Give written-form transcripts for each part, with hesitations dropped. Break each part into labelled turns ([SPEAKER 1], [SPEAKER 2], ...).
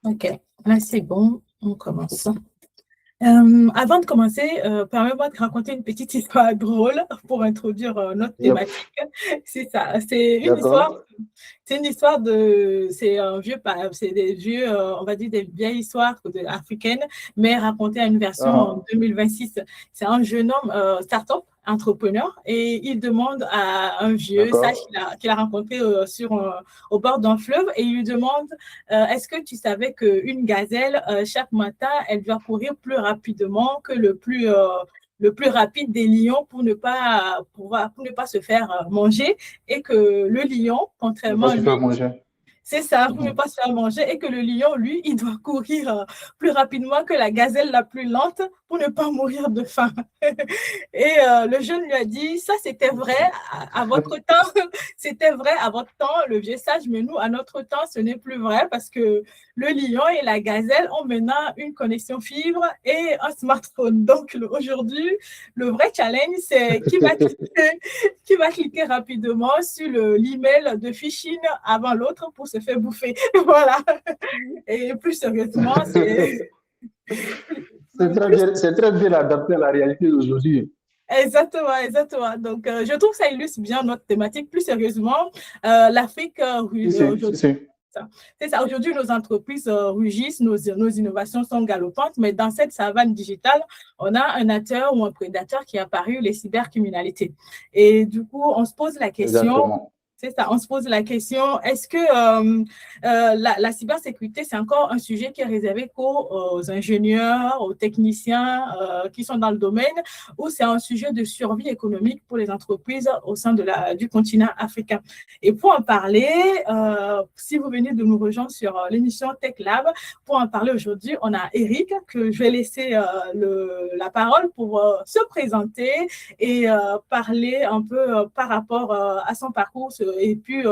[SPEAKER 1] Ok, là c'est bon, on commence. Avant de commencer, permets-moi de raconter une petite histoire drôle pour introduire notre
[SPEAKER 2] Yep.
[SPEAKER 1] thématique. C'est ça,
[SPEAKER 2] D'accord.
[SPEAKER 1] c'est une histoire c'est un vieux, c'est des vieux, on va dire des vieilles histoires africaines, mais racontées à une version en
[SPEAKER 2] Ah,
[SPEAKER 1] 2026. C'est un jeune homme start-up entrepreneur et il demande à un vieux sage
[SPEAKER 2] d'accord.
[SPEAKER 1] qu'il a rencontré au bord d'un fleuve et il lui demande est-ce que tu savais qu'une gazelle, chaque matin, elle doit courir plus rapidement que le plus rapide des lions pour ne pas se faire manger et que le lion,
[SPEAKER 2] Ne pas
[SPEAKER 1] contrairement à
[SPEAKER 2] se
[SPEAKER 1] lui,
[SPEAKER 2] faire manger.
[SPEAKER 1] c'est ça, pour ne
[SPEAKER 2] Mhm.
[SPEAKER 1] pas se faire manger et que le lion, lui, il doit courir plus rapidement que la gazelle la plus lente pour ne pas mourir de faim. Et le jeune lui a dit, ça c'était vrai à votre temps, c'était vrai à votre temps, le vieux sage, mais nous, à notre temps, ce n'est plus vrai parce que le lion et la gazelle ont maintenant une connexion fibre et un smartphone. Donc aujourd'hui, le vrai challenge, c'est qui va cliquer rapidement sur l'email de phishing avant l'autre pour se faire bouffer. Voilà. Et plus sérieusement, plus
[SPEAKER 2] C'est très bien adapté à la réalité d'aujourd'hui.
[SPEAKER 1] exactement, exactement. Donc, je trouve que ça illustre bien notre thématique. Plus sérieusement, l'Afrique
[SPEAKER 2] Si, si, si,
[SPEAKER 1] aujourd'hui.
[SPEAKER 2] si.
[SPEAKER 1] C'est ça. Aujourd'hui, nos entreprises rugissent, nos innovations sont galopantes, mais dans cette savane digitale, on a un acteur ou un prédateur qui est apparu, les cybercriminalités. Et du coup, on se pose la question,
[SPEAKER 2] Exactement.
[SPEAKER 1] c'est ça, on se pose la question, est-ce que la cybersécurité, c'est encore un sujet qui est réservé qu'aux ingénieurs, aux techniciens qui sont dans le domaine, ou c'est un sujet de survie économique pour les entreprises au sein du continent africain? Et pour en parler, si vous venez de nous rejoindre sur l'émission Tech Lab, pour en parler aujourd'hui, on a Eric, que je vais laisser la parole pour se présenter et parler un peu par rapport à son parcours et puis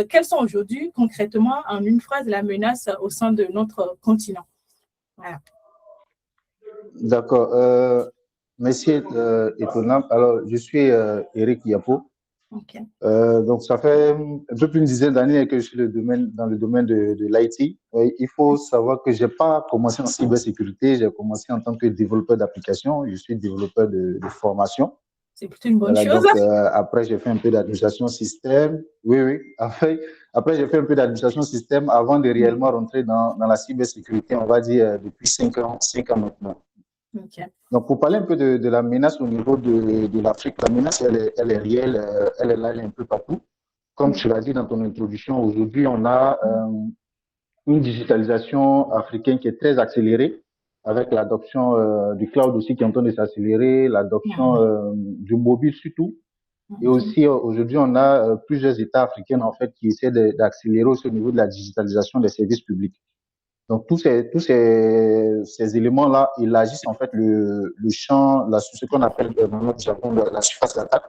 [SPEAKER 1] quelles sont aujourd'hui concrètement en une phrase la menace au sein de notre continent. Voilà.
[SPEAKER 2] D'accord. Merci, étonnant. Alors, je suis Eric Yapo.
[SPEAKER 1] Okay.
[SPEAKER 2] Donc, ça fait un peu plus d'une dizaine d'années que je suis dans le domaine de l'IT. Il faut savoir que je n'ai pas commencé en cybersécurité, j'ai commencé en tant que développeur d'applications. Je suis développeur de formation.
[SPEAKER 1] C'est plutôt une bonne
[SPEAKER 2] Voilà,
[SPEAKER 1] chose.
[SPEAKER 2] donc après, j'ai fait un peu d'administration système. Oui, oui. Après j'ai fait un peu d'administration système avant de réellement rentrer dans la cybersécurité, on va dire, depuis 5 ans maintenant.
[SPEAKER 1] Okay.
[SPEAKER 2] Donc, pour parler un peu de la menace au niveau de l'Afrique, la menace, elle est réelle, elle est là, elle est un peu partout. Comme tu l'as dit dans ton introduction, aujourd'hui, on a une digitalisation africaine qui est très accélérée, avec l'adoption du cloud aussi qui est en train de s'accélérer, l'adoption du mobile surtout. Et aussi, aujourd'hui, on a plusieurs États africains, en fait, qui essaient d'accélérer aussi au niveau de la digitalisation des services publics. Donc, ces éléments-là élargissent, en fait, le champ, ce qu'on appelle dans notre jargon la surface d'attaque,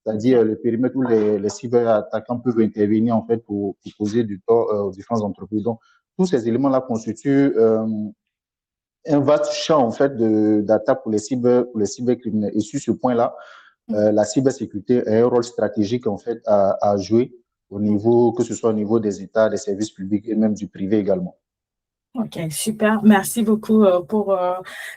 [SPEAKER 2] c'est-à-dire le périmètre où les cyberattaquants peuvent intervenir, en fait, pour causer du tort aux différentes entreprises. Donc, tous ces éléments-là constituent un vaste champ, en fait, d'attaque pour les cybercriminels. Et sur ce point-là, la cybersécurité a un rôle stratégique en fait à jouer au niveau, que ce soit au niveau des États, des services publics et même du privé également.
[SPEAKER 1] Ok, super. Merci beaucoup pour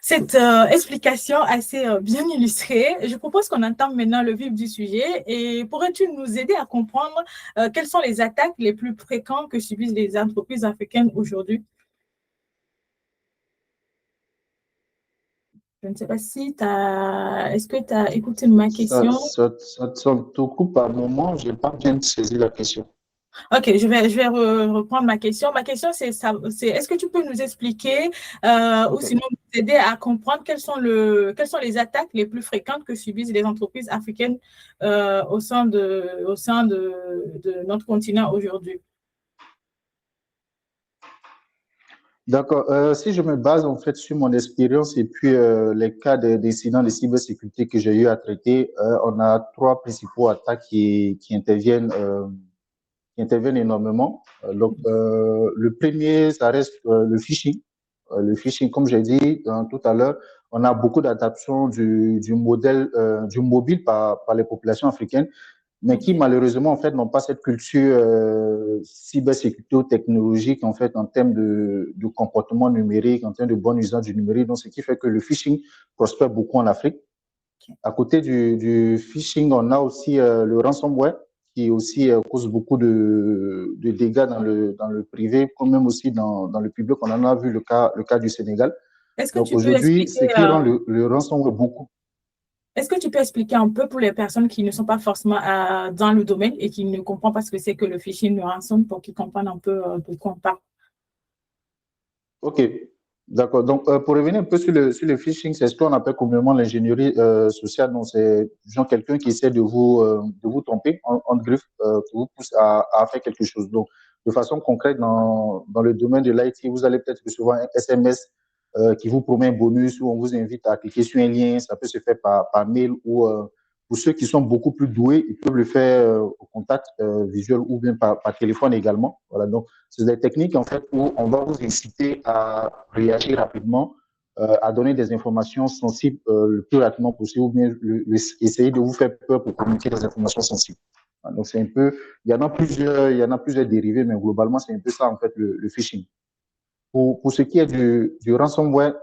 [SPEAKER 1] cette explication assez bien illustrée. Je propose qu'on entame maintenant le vif du sujet et pourrais-tu nous aider à comprendre quelles sont les attaques les plus fréquentes que subissent les entreprises africaines aujourd'hui? Je ne sais pas si tu as... Est-ce que tu as écouté ma question?
[SPEAKER 2] Ça te coupe par moment, je n'ai pas bien saisi la question.
[SPEAKER 1] Ok, je vais reprendre ma question. Ma question, c'est est-ce que tu peux nous expliquer ou
[SPEAKER 2] Okay.
[SPEAKER 1] sinon nous aider à comprendre quelles sont les attaques les plus fréquentes que subissent les entreprises africaines au sein de notre continent aujourd'hui?
[SPEAKER 2] D'accord. Si je me base en fait sur mon expérience et puis les cas d'incidents de cybersécurité que j'ai eu à traiter, on a trois principaux attaques qui interviennent énormément. Donc, le premier, ça reste le phishing. Le phishing, comme j'ai dit tout à l'heure, on a beaucoup d'adaptations du modèle du mobile par les populations africaines. mais qui malheureusement en fait n'ont pas cette culture cybersécurité ou technologique en fait en termes de comportement numérique, en termes de bon usage du numérique. Donc, ce qui fait que le phishing prospère beaucoup en Afrique. À côté du phishing, on a aussi le ransomware qui aussi cause beaucoup de dégâts dans le privé, comme même aussi dans le public. On en a vu le cas du Sénégal.
[SPEAKER 1] Est-ce que
[SPEAKER 2] Donc
[SPEAKER 1] tu peux
[SPEAKER 2] aujourd'hui,
[SPEAKER 1] expliquer,
[SPEAKER 2] ce qui rend le ransomware beaucoup.
[SPEAKER 1] est-ce que tu peux expliquer un peu pour les personnes qui ne sont pas forcément dans le domaine et qui ne comprennent pas ce que c'est que le phishing, le rançon, pour qu'ils comprennent un peu de quoi on parle?
[SPEAKER 2] OK, d'accord. Donc, pour revenir un peu sur le phishing, c'est ce qu'on appelle communément l'ingénierie sociale. Donc, c'est genre quelqu'un qui essaie de vous tromper en griffe, qui vous pousse à faire quelque chose. Donc, de façon concrète, dans le domaine de l'IT, vous allez peut-être recevoir un SMS qui vous promet un bonus ou on vous invite à cliquer sur un lien. Ça peut se faire par mail ou pour ceux qui sont beaucoup plus doués, ils peuvent le faire au contact visuel ou bien par téléphone également. Voilà, donc c'est des techniques en fait où on va vous inciter à réagir rapidement, à donner des informations sensibles le plus rapidement possible ou bien essayer de vous faire peur pour communiquer des informations sensibles. Donc c'est un peu, il y en a plusieurs dérivés, mais globalement c'est un peu ça en fait le phishing. Pour ce qui est du ransomware,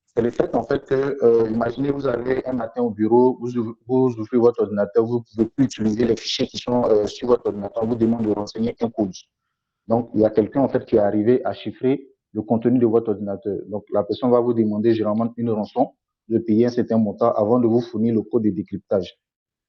[SPEAKER 2] c'est le fait en fait que, imaginez, vous arrivez un matin au bureau, vous ouvrez votre ordinateur, vous ne pouvez plus utiliser les fichiers qui sont sur votre ordinateur, on vous demande de renseigner un code. Donc, il y a quelqu'un en fait qui est arrivé à chiffrer le contenu de votre ordinateur. Donc, la personne va vous demander généralement une rançon de payer un certain montant avant de vous fournir le code de décryptage.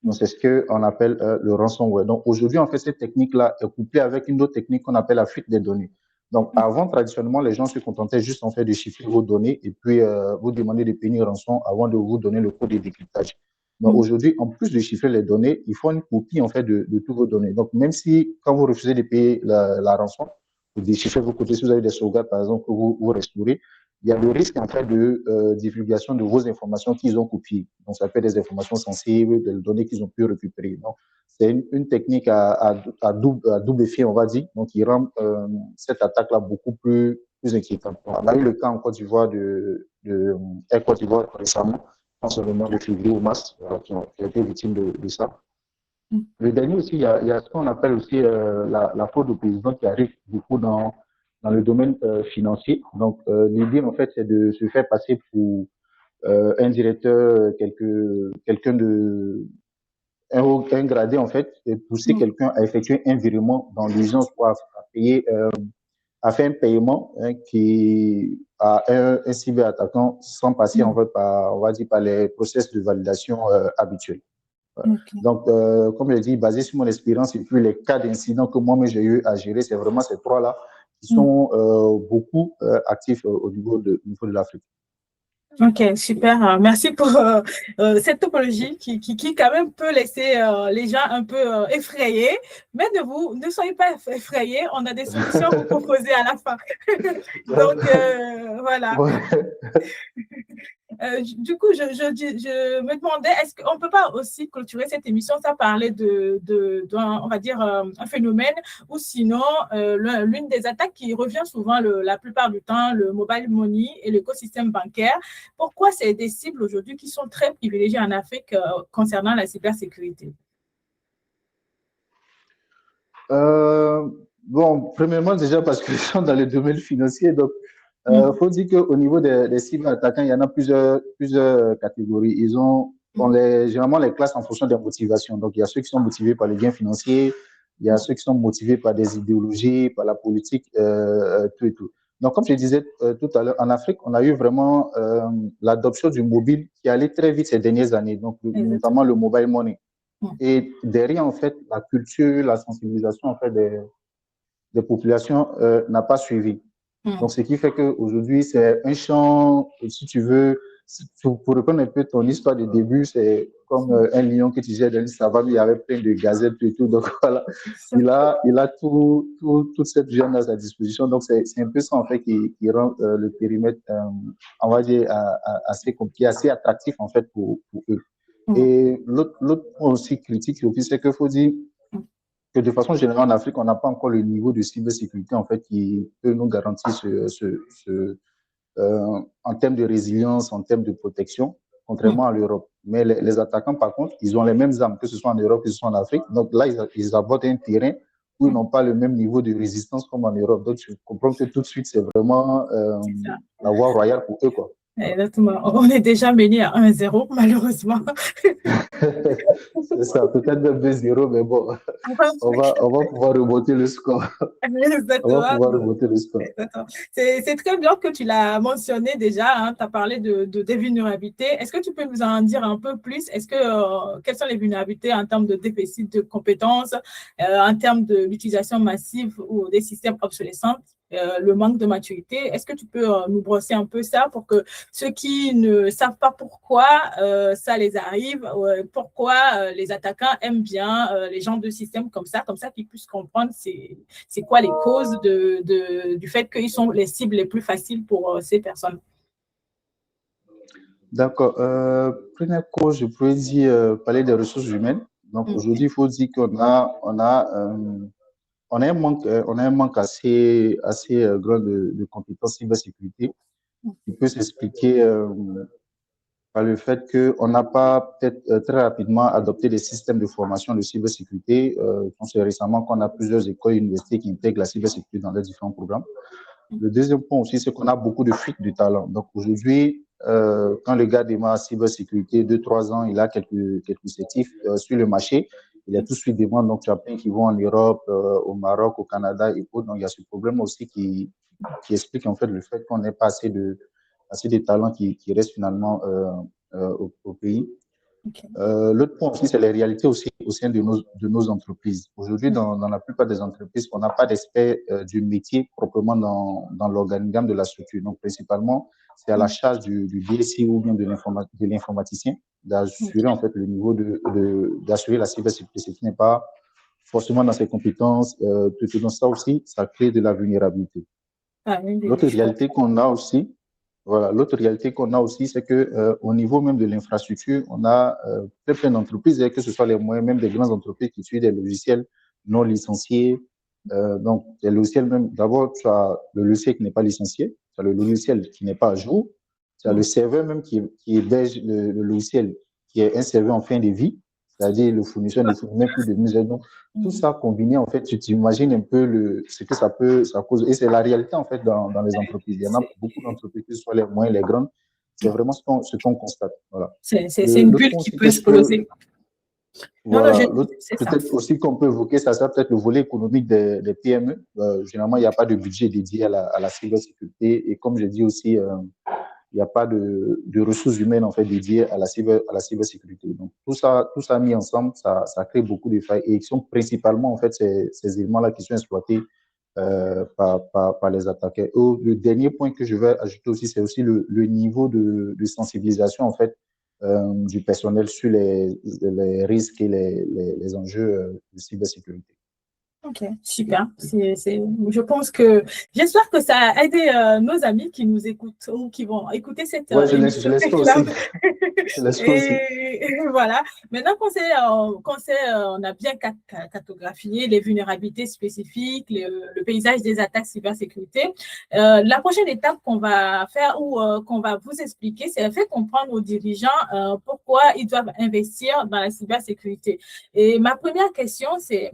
[SPEAKER 2] Donc, c'est ce qu'on appelle le ransomware. Donc, aujourd'hui, en fait, cette technique-là est couplée avec une autre technique qu'on appelle la fuite des données. Donc, avant, traditionnellement, les gens se contentaient juste en fait de chiffrer vos données et puis vous demander de payer une rançon avant de vous donner le code de décryptage. Donc, aujourd'hui, en plus de chiffrer les données, il faut une copie en fait de toutes vos données. Donc, même si quand vous refusez de payer la rançon, vous déchiffrez vos côtés, si vous avez des sauvegardes, par exemple, que vous restaurez, il y a le risque en fait de divulgation de vos informations qu'ils ont copiées. Donc, ça peut être des informations sensibles, des données qu'ils ont pu récupérer. Donc, c'est une technique à double effet, on va dire, donc qui rend cette attaque-là beaucoup plus inquiétante. On a eu le cas en Côte d'Ivoire de Air Côte d'Ivoire récemment, en ce moment de février ou mars, qui ont été victimes de ça. Le dernier aussi, il y a ce qu'on appelle aussi la fraude au président qui arrive beaucoup dans le domaine financier. Donc, l'idée, en fait, c'est de se faire passer pour un directeur, quelqu'un de un gradé, en fait, et pousser quelqu'un à effectuer un virement dans l'urgence pour à payer, à faire un paiement qui à un cyberattaquant sans passer, en fait, par, on va dire, par les process de validation habituels. Donc, comme je l'ai dit, basé sur mon expérience et puis les cas d'incidents que moi-même j'ai eu à gérer, c'est vraiment ces trois-là qui sont beaucoup actifs au niveau de l'Afrique.
[SPEAKER 1] Ok, super. Merci pour cette topologie qui quand même peut laisser les gens un peu effrayés. Mais ne soyez pas effrayés. On a des solutions à vous proposer à la fin. Donc, voilà. Du coup, je me demandais, est-ce qu'on ne peut pas aussi clôturer cette émission sans parler on va dire, un phénomène ou sinon l'une des attaques qui revient souvent la plupart du temps, le mobile money et l'écosystème bancaire. Pourquoi c'est des cibles aujourd'hui qui sont très privilégiées en Afrique concernant la cybersécurité?
[SPEAKER 2] Bon, premièrement, déjà parce qu'ils sont dans le domaine financier. Donc, faut dire qu'au niveau des cyberattaquants, il y en a plusieurs catégories. Généralement les classes en fonction des motivations. Donc, il y a ceux qui sont motivés par les gains financiers, il y a ceux qui sont motivés par des idéologies, par la politique, tout et tout. Donc, comme je disais tout à l'heure, en Afrique, on a eu vraiment l'adoption du mobile qui allait très vite ces dernières années, donc notamment le mobile money. Et derrière, en fait, la culture, la sensibilisation en fait, des populations n'a pas suivi. Donc, ce qui fait qu'aujourd'hui, c'est un champ, si tu veux, pour reprendre un peu ton histoire de début, c'est comme un lion que tu jettes dans une savane, il y avait plein de gazettes et tout. Donc, voilà, il a toute cette viande à sa disposition. Donc, c'est un peu ça, en fait, qui rend le périmètre, on va dire, assez compliqué, assez attractif, en fait, pour eux. Et l'autre point aussi critique, c'est qu'il faut dire que de façon générale, en Afrique, on n'a pas encore le niveau de cybersécurité en fait, qui peut nous garantir en termes de résilience, en termes de protection contrairement à l'Europe. Mais les attaquants, par contre, ils ont les mêmes armes, que ce soit en Europe, que ce soit en Afrique. Donc là, ils abordent un terrain où ils n'ont pas le même niveau de résistance comme en Europe. Donc, tu comprends que tout de suite, c'est vraiment la voie royale pour eux, quoi.
[SPEAKER 1] Exactement. On est déjà mené à 1-0, malheureusement.
[SPEAKER 2] C'est ça, peut-être même 2-0, mais bon, on va pouvoir remonter le score. On va pouvoir remonter le score.
[SPEAKER 1] C'est très bien que tu l'as mentionné déjà. Hein, tu as parlé des vulnérabilités. Est-ce que tu peux nous en dire un peu plus? Quelles sont les vulnérabilités en termes de déficit de compétences, en termes de l'utilisation massive ou des systèmes obsolescents? Le manque de maturité. Est-ce que tu peux nous brosser un peu ça pour que ceux qui ne savent pas pourquoi ça les arrive, pourquoi les attaquants aiment bien les genres de systèmes comme ça qu'ils puissent comprendre c'est quoi les causes du fait qu'ils sont les cibles les plus faciles pour ces personnes?
[SPEAKER 2] D'accord. Première cause, je pourrais dire parler des ressources humaines. Donc aujourd'hui, il faut dire on a un manque assez grand de compétences cybersécurité qui peut s'expliquer par le fait qu'on n'a pas peut-être très rapidement adopté des systèmes de formation de cybersécurité. On sait récemment qu'on a plusieurs écoles et universités qui intègrent la cybersécurité dans leurs différents programmes. Le deuxième point aussi, c'est qu'on a beaucoup de fuites de talent. Donc aujourd'hui, quand le gars démarre cybersécurité, 2-3 ans, il a quelques certifs sur le marché. Il y a tout de suite des demandes, donc tu as plein qui vont en Europe, au Maroc, au Canada et autres. Donc il y a ce problème aussi qui explique en fait le fait qu'on n'ait pas assez de talents qui restent finalement au pays. Okay. L'autre point aussi, c'est les réalités aussi au sein de nos entreprises. Aujourd'hui, dans la plupart des entreprises, on n'a pas d'aspect du métier proprement dans l'organigramme de la structure. Donc, principalement, c'est à la charge du DSI ou bien de l'informaticien d'assurer en fait le niveau d'assurer la cybersécurité, ce qui n'est pas forcément dans ses compétences. Tout dans ça aussi, ça crée de la vulnérabilité. L'autre réalité qu'on a aussi, voilà, l'autre réalité qu'on a aussi, c'est que au niveau même de l'infrastructure, on a plein d'entreprises, que ce soit les moyens, même des grandes entreprises qui utilisent des logiciels non licenciés. Donc, les logiciels même, d'abord, tu as le logiciel qui n'est pas licencié, tu as le logiciel qui n'est pas à jour, tu as le serveur même qui héberge le logiciel, qui est un serveur en fin de vie, c'est-à-dire le fournisseur ne fournit même plus de mise à jour. Tout ça combiné, en fait, tu t'imagines un peu ce que ça cause. Et c'est la réalité, en fait, dans les entreprises. Il y en a beaucoup d'entreprises, que ce soit les moyennes, les grandes. C'est vraiment ce qu'on constate. Voilà.
[SPEAKER 1] C'est une bulle qui peut exploser.
[SPEAKER 2] Voilà. Peut-être aussi qu'on peut évoquer ça peut-être le volet économique des PME. Généralement, il n'y a pas de budget dédié à la cybersécurité. Et comme je dis aussi, il n'y a pas de ressources humaines en fait dédiées à la cybersécurité. Donc tout ça mis ensemble, ça crée beaucoup de failles et qui sont principalement en fait ces éléments-là qui sont exploités par les attaquants. Et le dernier point que je vais ajouter aussi, c'est aussi le niveau de sensibilisation en fait du personnel sur les risques et les enjeux de cybersécurité.
[SPEAKER 1] Ok, super. Je pense j'espère que ça a aidé nos amis qui nous écoutent ou qui vont écouter cette
[SPEAKER 2] émission. Je l'espère aussi.
[SPEAKER 1] Et voilà. Maintenant on a bien cartographié les vulnérabilités spécifiques, le paysage des attaques cybersécurité. La prochaine étape qu'on va faire ou qu'on va vous expliquer, c'est de faire comprendre aux dirigeants pourquoi ils doivent investir dans la cybersécurité. Et ma première question, c'est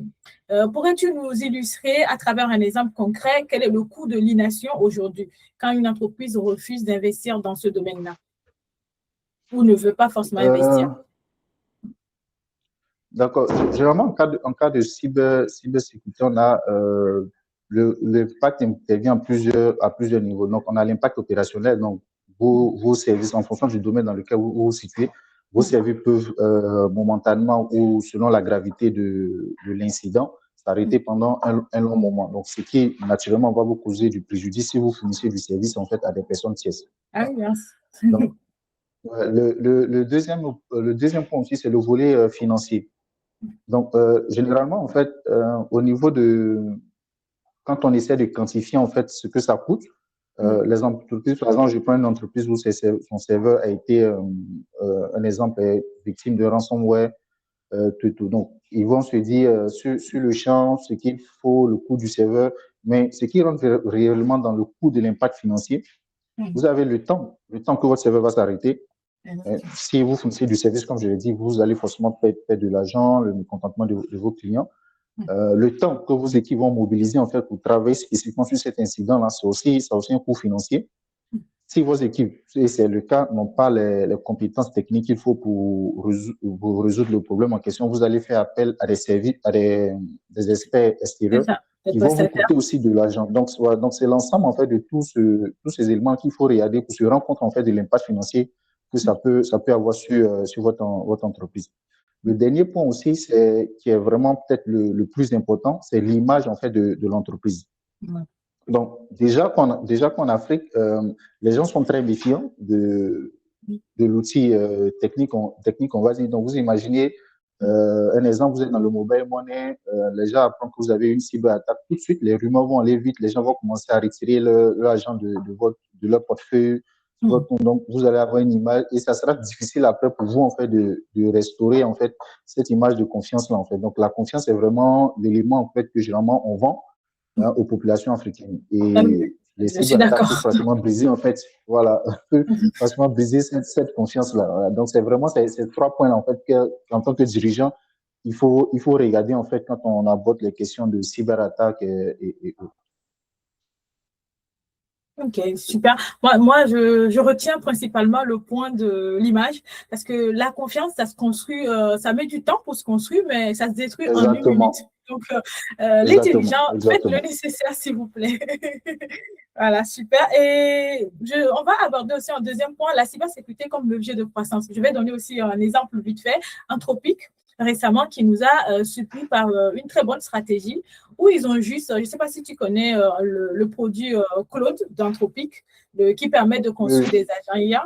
[SPEAKER 1] pourrais-tu nous illustrer à travers un exemple concret quel est le coût de l'innovation aujourd'hui quand une entreprise refuse d'investir dans ce domaine-là ou ne veut pas forcément investir?
[SPEAKER 2] D'accord. Généralement, en cas de cybersécurité, on a l'impact intervient à plusieurs niveaux. Donc, on a l'impact opérationnel. Donc, vos services, en fonction du domaine dans lequel vous vous situez, vos services peuvent momentanément ou selon la gravité de l'incident s'arrêter pendant un long moment. Donc, ce qui naturellement va vous causer du préjudice si vous fournissez du service en fait à des personnes tierces.
[SPEAKER 1] Ah oui, merci.
[SPEAKER 2] Donc, le deuxième point aussi, c'est le volet financier. Donc, généralement, en fait, au niveau quand on essaie de quantifier en fait ce que ça coûte, les entreprises, par exemple, je prends une entreprise où son serveur a été, un exemple, est victime de ransomware, tout. Donc, ils vont se dire sur le champ ce qu'il faut, le coût du serveur, mais ce qui rentre réellement dans le coût de l'impact financier, vous avez le temps que votre serveur va s'arrêter. Si vous fournissez du service, comme je l'ai dit, vous allez forcément perdre de l'argent, le mécontentement de vos clients. Le temps que vos équipes vont mobiliser en fait pour travailler spécifiquement sur cet incident-là, ça a aussi un coût financier. Si vos équipes, et c'est le cas, n'ont pas les compétences techniques qu'il faut pour résoudre le problème en question, vous allez faire appel à des services, à des experts extérieurs qui vont vous coûter aussi de l'argent. Donc, c'est l'ensemble en fait de tous ces éléments qu'il faut regarder pour se rendre compte en fait de l'impact financier que ça peut avoir sur votre entreprise. Le dernier point aussi, qui est vraiment peut-être le plus important, c'est l'image en fait de l'entreprise. Donc, déjà qu'en Afrique, les gens sont très méfiants de l'outil technique, on va dire. Donc, vous imaginez un exemple, vous êtes dans le mobile money, les gens apprennent que vous avez une cyberattaque, tout de suite, les rumeurs vont aller vite, les gens vont commencer à retirer l'argent de leur portefeuille. Donc, vous allez avoir une image et ça sera difficile après pour vous, en fait, de restaurer, en fait, cette image de confiance-là, en fait. Donc, la confiance est vraiment l'élément, en fait, que généralement on vend aux populations africaines. Et les cyberattaques peuvent facilement briser, en fait, voilà, facilement briser cette confiance-là. Voilà. Donc, c'est vraiment ces 3 points-là, en fait, qu'en tant que dirigeant, il faut regarder, en fait, quand on aborde les questions de cyberattaque et autres.
[SPEAKER 1] Ok, super. Moi je retiens principalement le point de l'image parce que la confiance, ça se construit, ça met du temps pour se construire, mais ça se détruit en 1 minute. Donc, les dirigeants, faites le nécessaire, s'il vous plaît. Voilà, super. Et on va aborder aussi un deuxième point, la cybersécurité comme levier de croissance. Je vais donner aussi un exemple vite fait, Anthropic, récemment, qui nous a suppli par une très bonne stratégie où ils ont juste, je ne sais pas si tu connais le produit Claude d'Anthropic qui permet de construire des agents IA.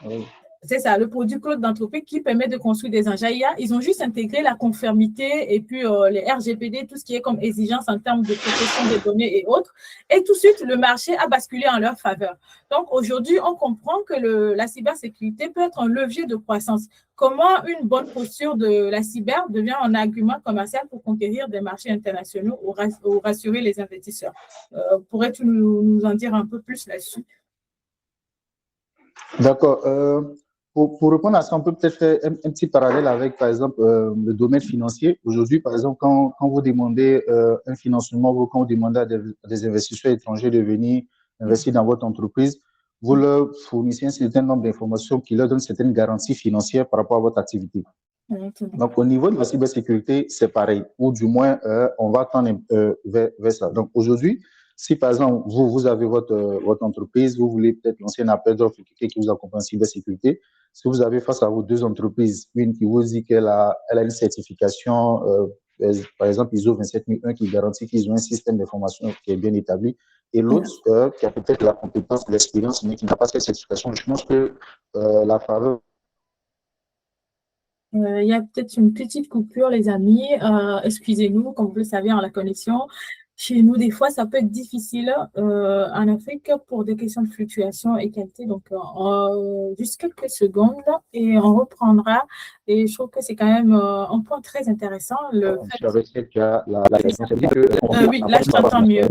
[SPEAKER 1] Oui. C'est ça, le produit Claude d'Anthropic qui permet de construire des engins IA. Ils ont juste intégré la conformité et puis les RGPD, tout ce qui est comme exigence en termes de protection des données et autres. Et tout de suite, le marché a basculé en leur faveur. Donc, aujourd'hui, on comprend que la cybersécurité peut être un levier de croissance. Comment une bonne posture de la cyber devient un argument commercial pour conquérir des marchés internationaux ou rassurer les investisseurs? Pourrais-tu nous en dire un peu plus là-dessus?
[SPEAKER 2] D'accord. Pour répondre à ça, on peut peut-être faire un petit parallèle avec, par exemple, le domaine financier. Aujourd'hui, par exemple, quand vous demandez un financement ou quand vous demandez à des investisseurs étrangers de venir investir dans votre entreprise, vous leur fournissez un certain nombre d'informations qui leur donnent certaines garanties financières par rapport à votre activité. Donc, au niveau de la cybersécurité, c'est pareil, ou du moins, on va tendre vers ça. Donc, aujourd'hui, si par exemple, vous avez votre entreprise, vous voulez peut-être lancer un appel d'offres qui vous accompagne en cybersécurité, si vous avez face à vous 2 entreprises, une qui vous dit qu'elle a une certification, par exemple ISO 27001 qui garantit qu'ils ont un système d'information qui est bien établi, et l'autre qui a peut-être la compétence, l'expérience, mais qui n'a pas cette certification, je pense que la faveur.
[SPEAKER 1] Il y a peut-être une petite coupure, les amis. Excusez-nous, comme vous le savez, en la connexion. Chez nous, des fois, ça peut être difficile en Afrique pour des questions de fluctuation et qualité. Donc, juste quelques secondes et on reprendra. Et je trouve que c'est quand même un point très intéressant.
[SPEAKER 2] Oui,
[SPEAKER 1] là, je t'entends mieux.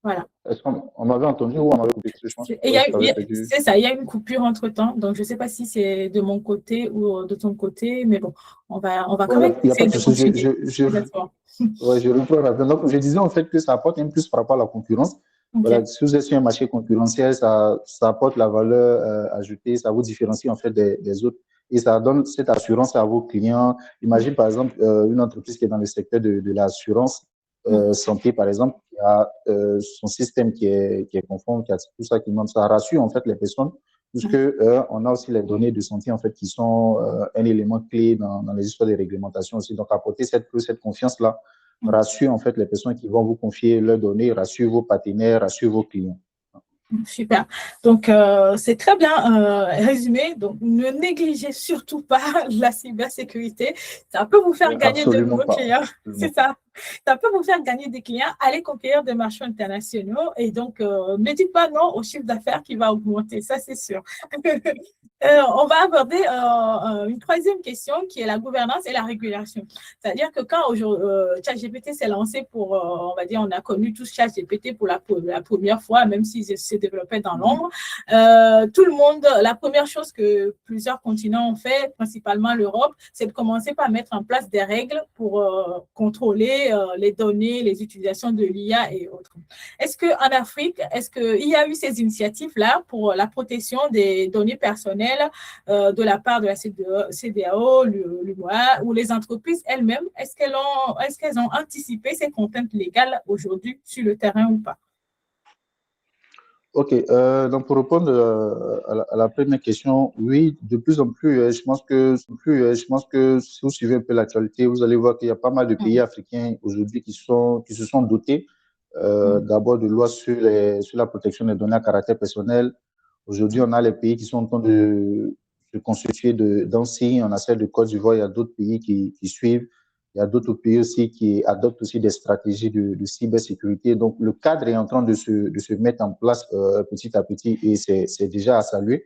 [SPEAKER 1] Voilà.
[SPEAKER 2] Est-ce qu'on m'avait entendu ou on m'avait coupé?
[SPEAKER 1] C'est ça, il y a une coupure entre-temps. Donc, je ne sais pas si c'est de mon côté ou de ton côté, mais bon, on va quand même essayer de continuer.
[SPEAKER 2] Je reprends rapidement. Donc, je disais en fait que ça apporte un plus par rapport à la concurrence. Okay. Voilà, si vous êtes sur un marché concurrentiel, ça apporte la valeur ajoutée, ça vous différencie en fait des autres et ça donne cette assurance à vos clients. Imagine par exemple une entreprise qui est dans le secteur de l'assurance santé par exemple, qui a son système qui est conforme, qui a tout ça qui demande, ça rassure en fait les personnes puisque on a aussi les données de santé en fait qui sont un élément clé dans les histoires de réglementation aussi. Donc apporter cette confiance là rassure en fait les personnes qui vont vous confier leurs données, rassure vos partenaires, rassure vos clients.
[SPEAKER 1] Super. Donc, c'est très bien résumé. Donc, ne négligez surtout pas la cybersécurité. Ça peut vous faire gagner de nouveaux clients. C'est ça. Ça peut vous faire gagner des clients, aller conquérir des marchés internationaux. Et donc, ne dites pas non au chiffre d'affaires qui va augmenter. Ça, c'est sûr. On va aborder une troisième question qui est la gouvernance et la régulation. C'est-à-dire que quand ChatGPT s'est lancé pour, on va dire, on a connu tous ChatGPT pour la première fois, même s'il se développait dans l'ombre, tout le monde, la première chose que plusieurs continents ont fait, principalement l'Europe, c'est de commencer par mettre en place des règles pour contrôler les données, les utilisations de l'IA et autres. Est-ce qu'en Afrique, est-ce qu'il y a eu ces initiatives-là pour la protection des données personnelles de la part de la CEDEAO, l'UMOA ou les entreprises elles-mêmes? Est-ce qu'elles ont anticipé ces contraintes légales aujourd'hui sur le terrain ou pas?
[SPEAKER 2] Ok, donc pour répondre à la première question, oui, de plus en plus, je pense que si vous suivez un peu l'actualité, vous allez voir qu'il y a pas mal de pays africains aujourd'hui qui se sont dotés d'abord de lois sur la protection des données à caractère personnel. Aujourd'hui, on a les pays qui sont en train de se constituer d'ANSSI, on a celle de Côte d'Ivoire, il y a d'autres pays qui suivent. Il y a d'autres pays aussi qui adoptent aussi des stratégies de cybersécurité. Donc, le cadre est en train de se mettre en place petit à petit et c'est déjà à saluer.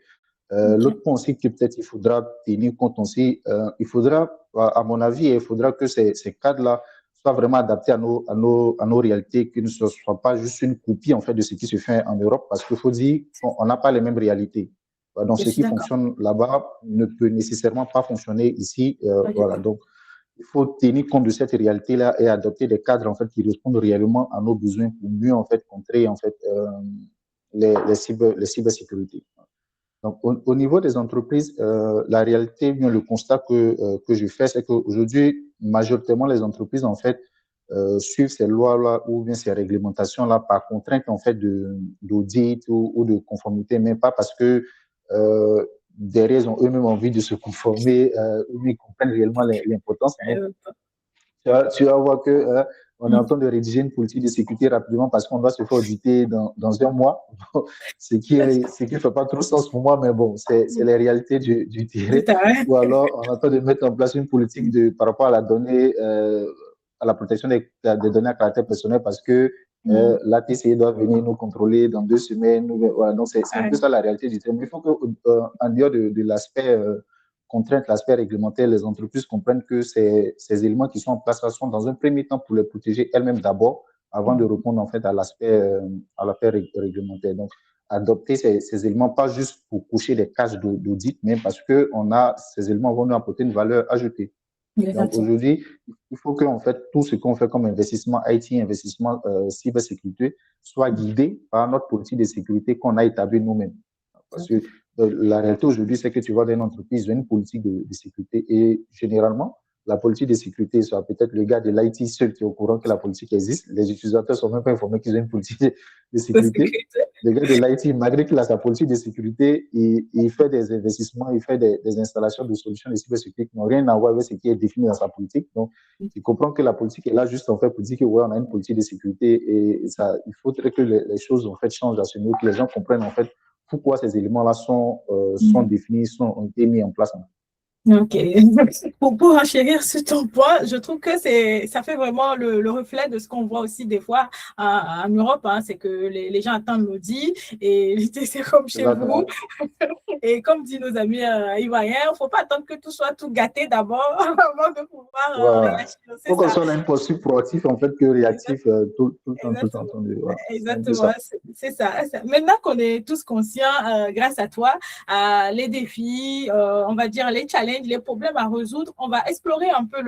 [SPEAKER 2] L'autre point aussi que peut-être il faudra tenir compte aussi, il faudra, à mon avis, il faudra que ces cadres-là soient vraiment adaptés à nos réalités, que ce ne soit pas juste une copie en fait de ce qui se fait en Europe, parce qu'il faut dire qu'on n'a pas les mêmes réalités. Donc, ce qui fonctionne là-bas ne peut nécessairement pas fonctionner ici. Voilà. Donc, il faut tenir compte de cette réalité-là et adopter des cadres en fait qui répondent réellement à nos besoins pour mieux en fait contrer en fait les cybersécurités. Donc, au niveau des entreprises, la réalité, bien le constat que je fais, c'est qu'aujourd'hui, majoritairement, les entreprises, en fait, suivent ces lois-là ou bien ces réglementations-là par contrainte, en fait, d'audit ou de conformité, mais pas parce que derrière, ils ont eux-mêmes envie de se conformer ou ils comprennent réellement l'importance. Tu vas voir que on est en train de rédiger une politique de sécurité rapidement parce qu'on doit se faire auditer dans un mois, ce qui ne fait pas trop sens pour moi, mais bon, c'est les réalités du terrain. Ou alors, on est en train de mettre en place une politique par rapport à la donnée, à la protection des données à caractère personnel parce que l'ATCE doit venir nous contrôler dans 2 semaines. Voilà, donc, c'est un peu ça la réalité du terrain. Mais il faut qu'en dehors de l'aspect contrainte, l'aspect réglementaire, les entreprises comprennent que ces éléments qui sont en place sont dans un premier temps pour les protéger elles-mêmes d'abord, avant de répondre en fait à l'aspect réglementaire. Donc, adopter ces éléments, pas juste pour coucher des cases d'audit, mais parce que ces éléments vont nous apporter une valeur ajoutée. Donc aujourd'hui, il faut que en fait, tout ce qu'on fait comme investissement IT, investissement cybersécurité, soit guidé par notre politique de sécurité qu'on a établie nous-mêmes. Parce que la réalité aujourd'hui, c'est que tu vois dans une entreprise, il y a une politique de sécurité et généralement, la politique de sécurité, soit peut-être le gars de l'IT seul qui est au courant que la politique existe. Les utilisateurs ne sont même pas informés qu'ils ont une politique de sécurité. Le gars de l'IT, malgré qu'il a sa politique de sécurité, il fait des investissements, il fait des installations de solutions de cybersécurité qui n'ont rien à voir avec ce qui est défini dans sa politique. Donc, il comprend que la politique est là juste en fait pour dire que ouais, on a une politique de sécurité et ça, il faudrait que les choses en fait changent à ce niveau, que les gens comprennent en fait pourquoi ces éléments-là sont définis, ont été mis en place.
[SPEAKER 1] Ok. Pour enchérir sur ton point, je trouve que ça fait vraiment le reflet de ce qu'on voit aussi des fois en Europe, hein, c'est que les gens attendent l'audit et c'est comme chez vous. Et comme disent nos amis ivoiriens, il ne faut pas attendre que tout soit tout gâté d'abord avant de pouvoir réagir.
[SPEAKER 2] Il faut qu'on soit un posture proactif en fait que réactif tout le temps.
[SPEAKER 1] Exactement, c'est ça. Maintenant qu'on est tous conscients, grâce à toi, les défis, on va dire les challenges, les problèmes à résoudre, on va explorer un peu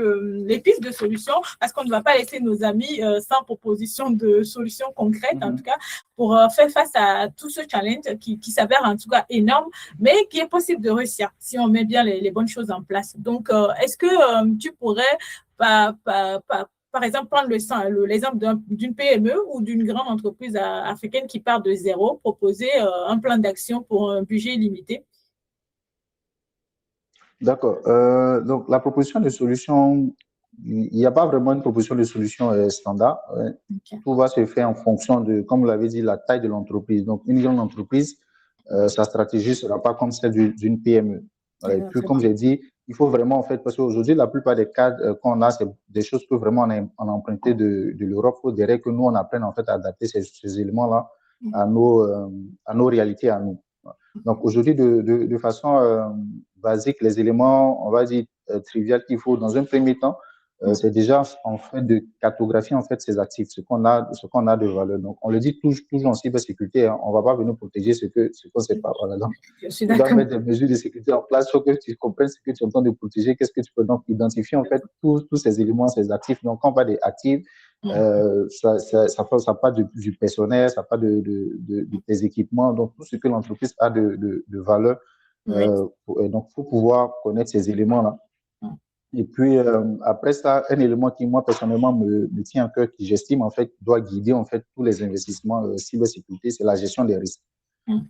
[SPEAKER 1] les pistes de solutions parce qu'on ne va pas laisser nos amis sans proposition de solutions concrètes, en tout cas, pour faire face à tout ce challenge qui s'avère en tout cas énorme, mais qui est possible de réussir si on met bien les bonnes choses en place. Donc, est-ce que tu pourrais, par exemple, prendre l'exemple d'une PME ou d'une grande entreprise africaine qui part de zéro, proposer un plan d'action pour un budget limité?
[SPEAKER 2] D'accord. Donc, la proposition de solution, il n'y a pas vraiment une proposition de solution standard. Okay. Tout va se faire en fonction de, comme vous l'avez dit, la taille de l'entreprise. Donc, une grande entreprise, sa stratégie ne sera pas comme celle d'une PME. Et puis, comme j'ai dit, il faut vraiment, en fait, parce qu'aujourd'hui, la plupart des cadres qu'on a, c'est des choses que vraiment on a emprunté de l'Europe. Il faudrait que nous, on apprenne, en fait, à adapter ces éléments-là à nos réalités, à nous. Donc aujourd'hui, de façon basique, les éléments, on va dire, trivial qu'il faut dans un premier temps, c'est déjà en fait de cartographier en fait ces actifs, ce qu'on a de valeur. Donc on le dit toujours en cybersécurité, hein, on va pas venir protéger ce qu'on sait pas. Voilà. Donc
[SPEAKER 1] Je suis
[SPEAKER 2] tu dois
[SPEAKER 1] d'accord.
[SPEAKER 2] mettre des mesures de sécurité en place pour que tu comprennes ce que tu es en train de protéger, qu'est-ce que tu peux donc identifier en fait tous ces éléments, ces actifs. Donc quand on parle des actifs, ça part du personnel, ça part de tes équipements, donc tout ce que l'entreprise a de valeur.
[SPEAKER 1] Oui.
[SPEAKER 2] Donc, il faut pouvoir connaître ces éléments-là. Et puis, après ça, un élément qui, moi, personnellement, me tient à cœur, qui j'estime, en fait, doit guider, en fait, tous les investissements cybersécurité, c'est la gestion des risques.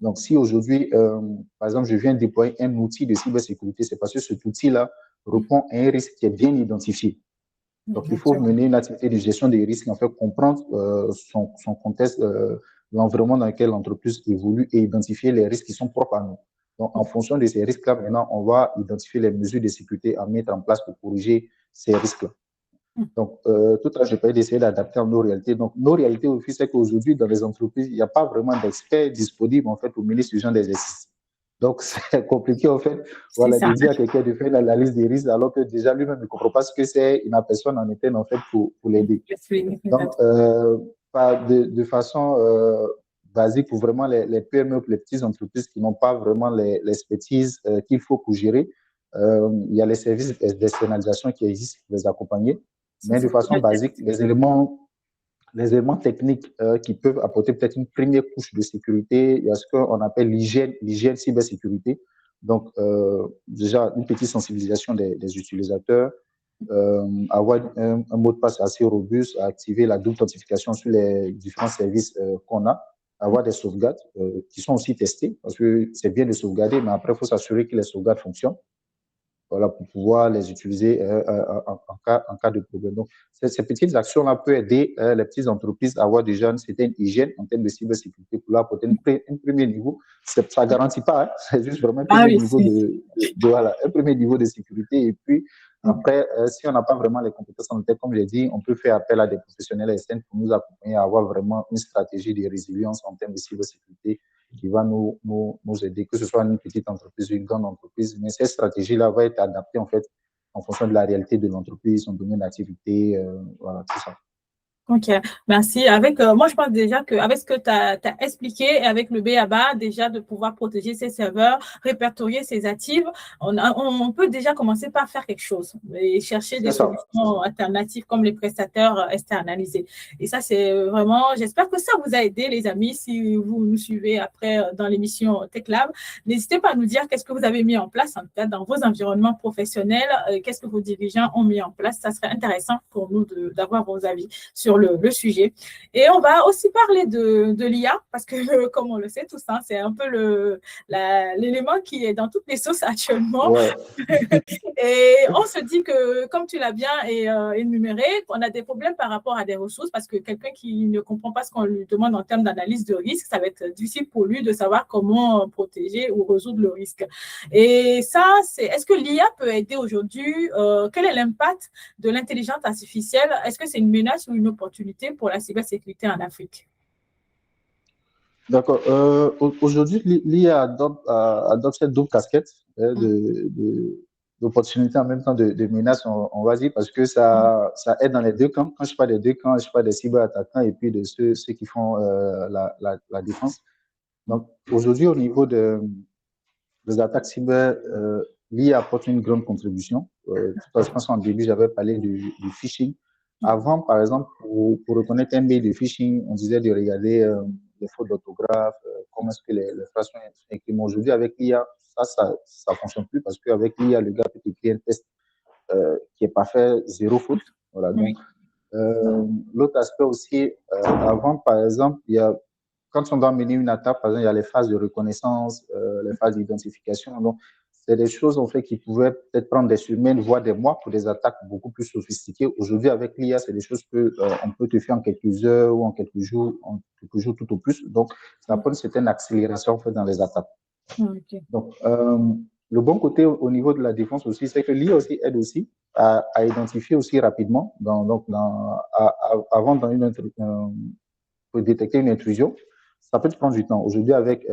[SPEAKER 2] Donc, si aujourd'hui, par exemple, je viens déployer un outil de cybersécurité, c'est parce que cet outil-là répond à un risque qui est bien identifié. Donc, il faut mener une activité de gestion des risques, en fait, comprendre son contexte, l'environnement dans lequel l'entreprise évolue et identifier les risques qui sont propres à nous. Donc, en fonction de ces risques-là, maintenant, on va identifier les mesures de sécurité à mettre en place pour corriger ces risques-là. Donc, tout à l'heure, je parlais d'essayer d'adapter à nos réalités. Donc, nos réalités aussi, c'est qu'aujourd'hui, dans les entreprises, il n'y a pas vraiment d'experts disponibles, en fait, pour mener ce genre d'exercice. Donc, c'est compliqué, en fait, voilà, de dire à quelqu'un de faire l'analyse des risques, alors que déjà lui-même ne comprend pas ce que c'est, il n'a personne en interne, en fait, pour l'aider. Donc, de façon basique, pour vraiment les PME, pour les petites entreprises qui n'ont pas vraiment l'expertise qu'il faut pour gérer, il y a les services d'externalisation qui existent pour les accompagner. Mais de façon basique, les éléments techniques qui peuvent apporter peut-être une première couche de sécurité, il y a ce qu'on appelle l'hygiène cybersécurité. Donc, déjà, une petite sensibilisation des utilisateurs, avoir un mot de passe assez robuste, activer la double authentification sur les différents services qu'on a, avoir des sauvegardes qui sont aussi testées, parce que c'est bien de sauvegarder, mais après, il faut s'assurer que les sauvegardes fonctionnent. Voilà, pour pouvoir les utiliser en cas de problème. Donc, ces petites actions-là peuvent aider les petites entreprises à avoir déjà une certaine hygiène en termes de cybersécurité pour leur apporter un premier niveau. Ça ne garantit pas, hein, c'est juste vraiment un premier niveau voilà, un premier niveau de sécurité. Et puis, après, si on n'a pas vraiment les compétences en tête, comme j'ai dit, on peut faire appel à des professionnels externes pour nous accompagner à avoir vraiment une stratégie de résilience en termes de cybersécurité qui va nous aider, que ce soit une petite entreprise ou une grande entreprise. Mais cette stratégie-là va être adaptée, en fait, en fonction de la réalité de l'entreprise, son domaine d'activité, voilà, tout ça.
[SPEAKER 1] Ok, merci. Moi, je pense déjà qu'avec ce que tu as expliqué et avec le BABA, déjà de pouvoir protéger ses serveurs, répertorier ses actifs, on peut déjà commencer par faire quelque chose et chercher des solutions alternatives comme les prestataires externalisés. Et ça, c'est vraiment, j'espère que ça vous a aidé, les amis. Si vous nous suivez après dans l'émission Tech Lab, n'hésitez pas à nous dire qu'est-ce que vous avez mis en place, en tout cas dans vos environnements professionnels, qu'est-ce que vos dirigeants ont mis en place. Ça serait intéressant pour nous d'avoir vos avis sur le sujet. Et on va aussi parler de l'IA, parce que, comme on le sait tous, hein, c'est un peu l'élément qui est dans toutes les sauces actuellement.
[SPEAKER 2] Ouais.
[SPEAKER 1] Et on se dit que, comme tu l'as bien énuméré, on a des problèmes par rapport à des ressources, parce que quelqu'un qui ne comprend pas ce qu'on lui demande en termes d'analyse de risque, ça va être difficile pour lui de savoir comment protéger ou résoudre le risque. Et ça, est-ce que l'IA peut aider aujourd'hui? Quel est l'impact de l'intelligence artificielle? Est-ce que c'est une menace ou une opportunité pour la cybersécurité en Afrique?
[SPEAKER 2] D'accord. Aujourd'hui, l'IA adopte cette double casquette d'opportunité en même temps de menace, on va dire, parce que ça aide dans les deux camps. Quand je parle des deux camps, je parle des cyberattaquants et puis de ceux qui font la défense. Donc, aujourd'hui, au niveau des attaques cyber, l'IA apporte une grande contribution. Je pense qu'en début, j'avais parlé du phishing. Avant, par exemple, pour reconnaître un mail de phishing, on disait de regarder les fautes d'orthographe, comment est-ce que les phrases sont écrites. Aujourd'hui, avec l'IA, ça fonctionne plus parce qu'avec l'IA, le gars peut écrire un test qui est parfait, zéro faute. Voilà. Donc, l'autre aspect aussi, avant, par exemple, quand on doit mener une attaque, par exemple, il y a les phases de reconnaissance, les phases d'identification. Donc, c'est des choses en fait qui pouvaient peut-être prendre des semaines, voire des mois pour des attaques beaucoup plus sophistiquées. Aujourd'hui, avec l'IA, c'est des choses que on peut te faire en quelques heures ou en quelques jours tout au plus. Donc, ça apporte une certaine accélération en fait dans les attaques.
[SPEAKER 1] Okay.
[SPEAKER 2] Donc, le bon côté au niveau de la défense aussi, c'est que l'IA aussi aide aussi à identifier aussi rapidement, avant pour détecter une intrusion. ça peut te prendre du temps. Aujourd'hui, avec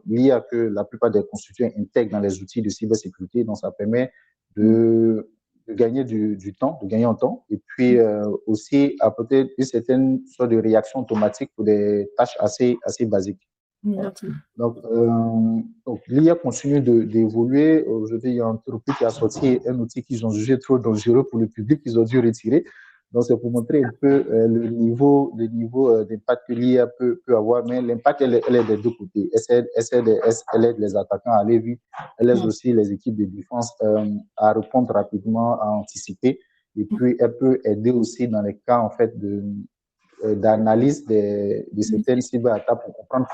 [SPEAKER 2] l'IA que la plupart des constituants intègrent dans les outils de cybersécurité, donc ça permet de gagner du temps, de gagner en temps, et puis aussi apporter une certaine sorte de réaction automatique pour des tâches assez basiques. Voilà. Donc l'IA continue d'évoluer. Aujourd'hui, il y a un entreprise qui a sorti un outil qu'ils ont jugé trop dangereux pour le public, qu'ils ont dû retirer. Donc, c'est pour montrer un peu le niveau d'impact que l'IA peut avoir, mais l'impact, elle est des deux côtés. Elle aide les attaquants à aller vite, elle aide aussi les équipes de défense à répondre rapidement, à anticiper. Et puis, elle peut aider aussi dans les cas, en fait, d'analyse de certaines cyberattaques pour comprendre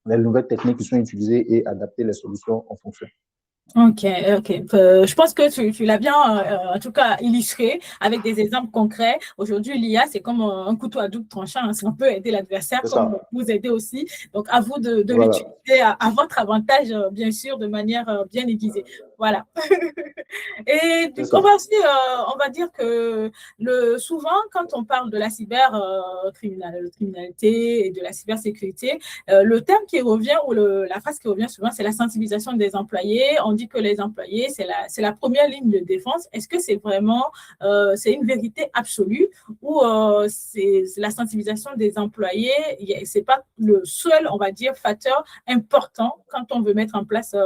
[SPEAKER 2] les nouvelles techniques qui sont utilisées et adapter les solutions en fonction.
[SPEAKER 1] Ok. Je pense que tu l'as bien, en tout cas, illustré avec des exemples concrets. Aujourd'hui, l'IA, c'est comme un couteau à double tranchant. Hein. Ça peut aider l'adversaire comme vous aider aussi. Donc, à vous de l'utiliser à votre avantage, bien sûr, de manière bien aiguisée. Voilà. Et du coup, on va dire que souvent, quand on parle de la cybercriminalité et de la cybersécurité, le terme qui revient ou la phrase qui revient souvent, c'est la sensibilisation des employés. On dit que les employés, c'est la première ligne de défense. Est-ce que c'est vraiment, c'est une vérité absolue ou c'est la sensibilisation des employés, c'est pas le seul, on va dire, facteur important quand on veut mettre en place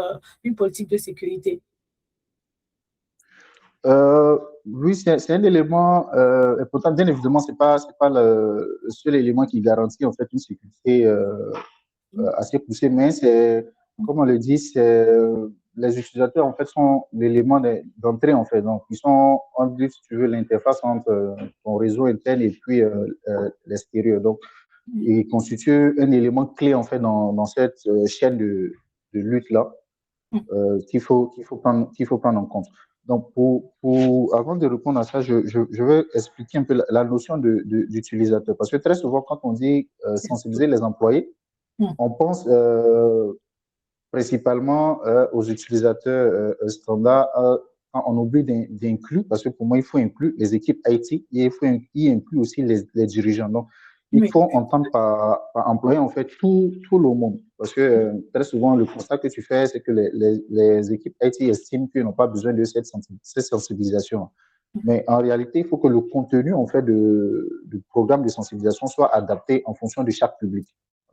[SPEAKER 1] une politique de sécurité?
[SPEAKER 2] Oui, c'est un élément important. Bien évidemment, c'est pas le seul élément qui garantit en fait une sécurité assez poussée, mais c'est, comme on le dit, les utilisateurs en fait sont l'élément d'entrée en fait. Donc, ils sont, on dit, si tu veux, l'interface entre ton réseau interne et puis l'extérieur. Donc, ils constituent un élément clé en fait dans cette chaîne de lutte là qu'il faut prendre en compte. Donc, avant de répondre à ça, je vais expliquer un peu la notion d'utilisateur. Parce que très souvent, quand on dit sensibiliser les employés, on pense principalement aux utilisateurs standards. On oublie d'inclure, parce que pour moi, il faut inclure les équipes IT et il faut y inclure aussi les dirigeants. Donc, il faut entendre par employé, en fait, tout le monde. Parce que très souvent, le constat que tu fais, c'est que les équipes IT estiment qu'ils n'ont pas besoin de cette sensibilisation. Mais en réalité, il faut que le contenu, en fait, du programme de sensibilisation soit adapté en fonction de chaque public.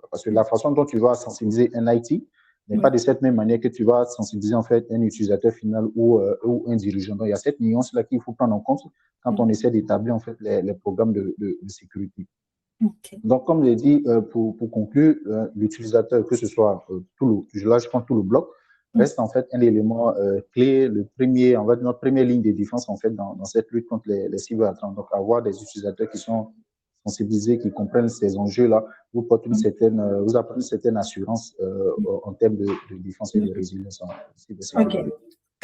[SPEAKER 2] Parce que la façon dont tu vas sensibiliser un IT n'est pas de cette même manière que tu vas sensibiliser, en fait, un utilisateur final ou un dirigeant. Donc, il y a cette nuance-là qu'il faut prendre en compte quand on essaie d'établir, en fait, les programmes de sécurité. Okay. Donc, comme je l'ai dit, pour conclure, l'utilisateur, que ce soit là, je prends tout le bloc, reste en fait un élément clé, on va dire notre première ligne de défense en fait dans cette lutte contre les cyberattaques. Donc, avoir des utilisateurs qui sont sensibilisés, qui comprennent ces enjeux-là, vous apportez une certaine assurance en termes de défense et de résilience en cybersécurité.
[SPEAKER 1] Okay.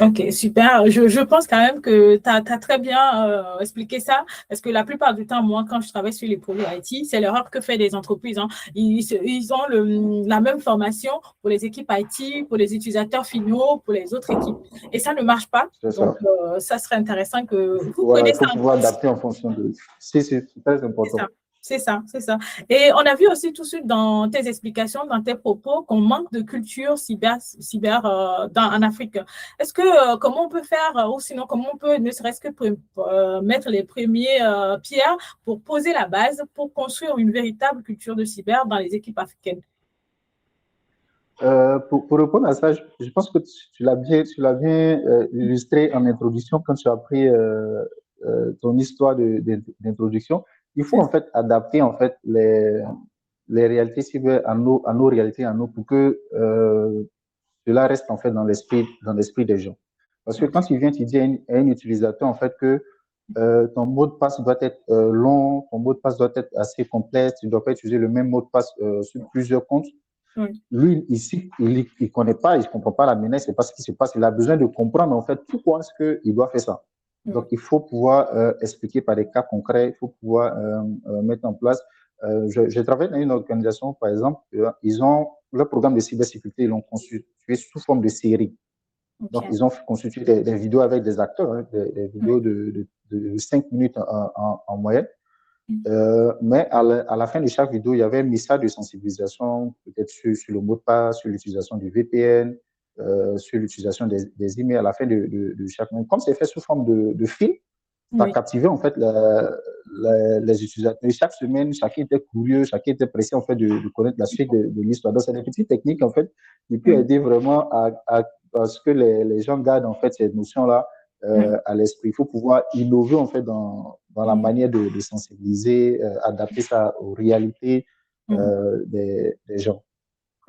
[SPEAKER 1] Ok, super. Je pense quand même que tu as très bien expliqué ça, parce que la plupart du temps, moi, quand je travaille sur les projets IT, c'est l'erreur que fait des entreprises. Hein. Ils ont la même formation pour les équipes IT, pour les utilisateurs finaux, pour les autres équipes. Et ça ne marche pas. Donc, ça serait intéressant que vous preniez ça.
[SPEAKER 2] Il faut pouvoir adapter en fonction de… C'est très important.
[SPEAKER 1] C'est ça. Et on a vu aussi tout de suite dans tes explications, dans tes propos, qu'on manque de culture cyber en Afrique. Est-ce que, comment on peut faire, ou sinon, comment on peut, ne serait-ce que mettre les premières pierres pour poser la base, pour construire une véritable culture de cyber dans les équipes africaines?
[SPEAKER 2] Pour répondre à ça, je pense que tu l'as bien illustré en introduction quand tu as pris ton histoire d'introduction. Il faut en fait adapter en fait les réalités cyber à nos réalités à nous pour que cela reste en fait dans l'esprit des gens. Parce que quand tu viens, tu dis à un utilisateur en fait que ton mot de passe doit être long, ton mot de passe doit être assez complexe, tu ne dois pas utiliser le même mot de passe sur plusieurs comptes. Lui, ici, il ne connaît pas, il ne comprend pas la menace, c'est pas ce qui se passe. Il a besoin de comprendre en fait pourquoi est-ce qu'il doit faire ça. Donc, il faut pouvoir expliquer par des cas concrets, il faut pouvoir mettre en place. Je travaille dans une organisation, par exemple, ils ont leur programme de cybersécurité, ils l'ont constitué sous forme de série. Donc, ils ont constitué des vidéos avec des acteurs, hein, des vidéos de 5 minutes en moyenne. Mais à la fin de chaque vidéo, il y avait un message de sensibilisation, peut-être sur le mot de passe, sur l'utilisation du VPN, sur l'utilisation des emails à la fin de chaque. Comme c'est fait sous forme de film, ça
[SPEAKER 1] Oui.
[SPEAKER 2] captivait en fait les utilisateurs. Et chaque semaine, chacun était curieux, chacun était pressé en fait de connaître la suite de l'histoire. Donc, c'est des petites techniques en fait qui peuvent aider vraiment à ce que les gens gardent en fait cette notion-là à l'esprit. Il faut pouvoir innover en fait dans la manière de sensibiliser, adapter ça aux réalités des gens.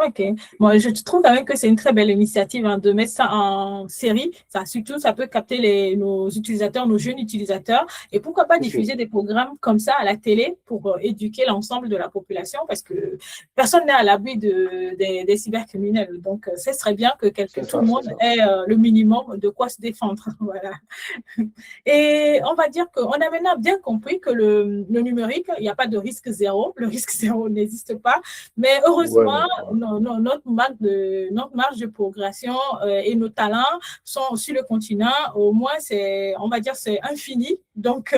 [SPEAKER 1] Ok. Bon, je trouve quand même que c'est une très belle initiative hein, de mettre ça en série. Ça, surtout, ça peut capter nos utilisateurs, nos jeunes utilisateurs. Et pourquoi pas diffuser des programmes comme ça à la télé pour éduquer l'ensemble de la population parce que personne n'est à l'abri des cybercriminels. Donc, ce serait bien que tout le monde ait le minimum de quoi se défendre. Voilà. Et on va dire qu'on a maintenant bien compris que le numérique, il n'y a pas de risque zéro. Le risque zéro n'existe pas. Mais heureusement, notre marge de progression et nos talents sont sur le continent. Au moins, on va dire, c'est infini. Donc,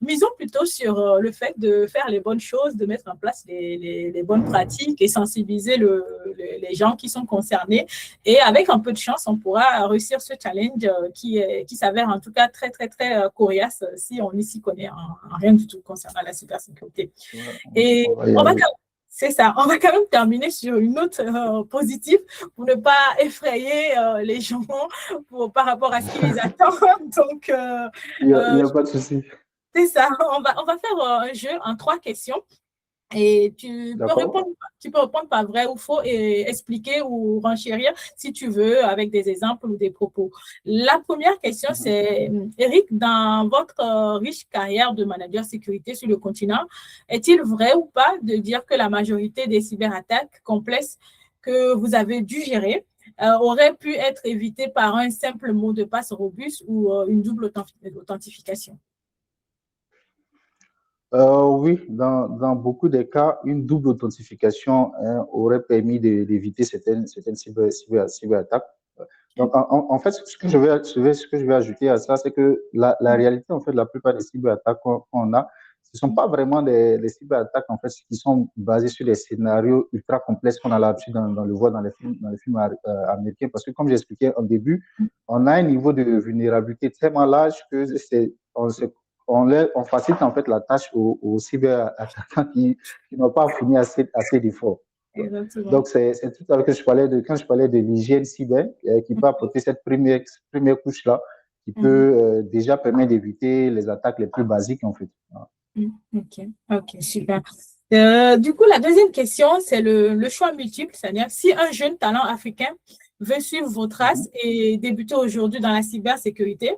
[SPEAKER 1] misons plutôt sur le fait de faire les bonnes choses, de mettre en place les bonnes pratiques et sensibiliser les gens qui sont concernés. Et avec un peu de chance, on pourra réussir ce challenge qui s'avère en tout cas très, très, très coriace si on ne s'y connaît en rien du tout concernant la cybersécurité. Et c'est ça. On va quand même terminer sur une note positive pour ne pas effrayer les gens par rapport à ce qui les attend. Donc,
[SPEAKER 2] il n'y a pas de souci.
[SPEAKER 1] C'est ça. On va faire un jeu en 3 questions. Et tu peux répondre par vrai ou faux et expliquer ou renchérir si tu veux avec des exemples ou des propos. La première question, c'est Eric, dans votre riche carrière de manager sécurité sur le continent, est-il vrai ou pas de dire que la majorité des cyberattaques complexes que vous avez dû gérer auraient pu être évitées par un simple mot de passe robuste ou une double authentification?
[SPEAKER 2] Oui, dans beaucoup de cas, une double authentification aurait permis d'éviter certaines cyberattaques. Donc, en fait, ce que je vais ajouter à ça, c'est que la réalité, en fait, la plupart des cyberattaques qu'on a, ce ne sont pas vraiment des cyberattaques, en fait, qui sont basées sur des scénarios ultra complexes qu'on a l'habitude de le voir dans les films américains. Parce que, comme j'expliquais au début, on a un niveau de vulnérabilité tellement large que on facilite en fait la tâche aux cyberattaquants qui n'ont pas fourni assez d'efforts. Donc, c'est tout à l'heure que quand je parlais de l'hygiène cyber, qui peut apporter cette première couche-là, qui peut déjà permettre d'éviter les attaques les plus basiques, en fait.
[SPEAKER 1] Ok, super. Du coup, la deuxième question, c'est le choix multiple, c'est-à-dire si un jeune talent africain veut suivre vos traces et débuter aujourd'hui dans la cybersécurité,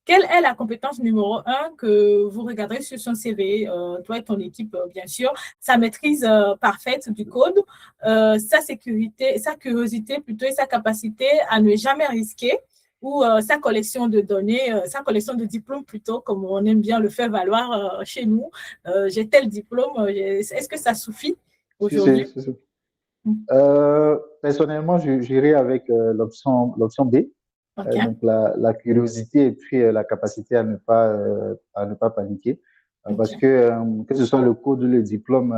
[SPEAKER 1] quelle est la compétence numéro 1 que vous regarderez sur son CV, toi et ton équipe, bien sûr, sa maîtrise parfaite du code, sa sécurité, sa curiosité plutôt et sa capacité à ne jamais risquer ou sa collection de données, sa collection de diplômes plutôt, comme on aime bien le faire valoir chez nous. J'ai tel diplôme, est-ce que ça suffit aujourd'hui?
[SPEAKER 2] Personnellement, j'irai avec l'option B.
[SPEAKER 1] Okay.
[SPEAKER 2] Donc la curiosité et puis la capacité à ne pas paniquer. Parce que ce soit le code ou le diplôme,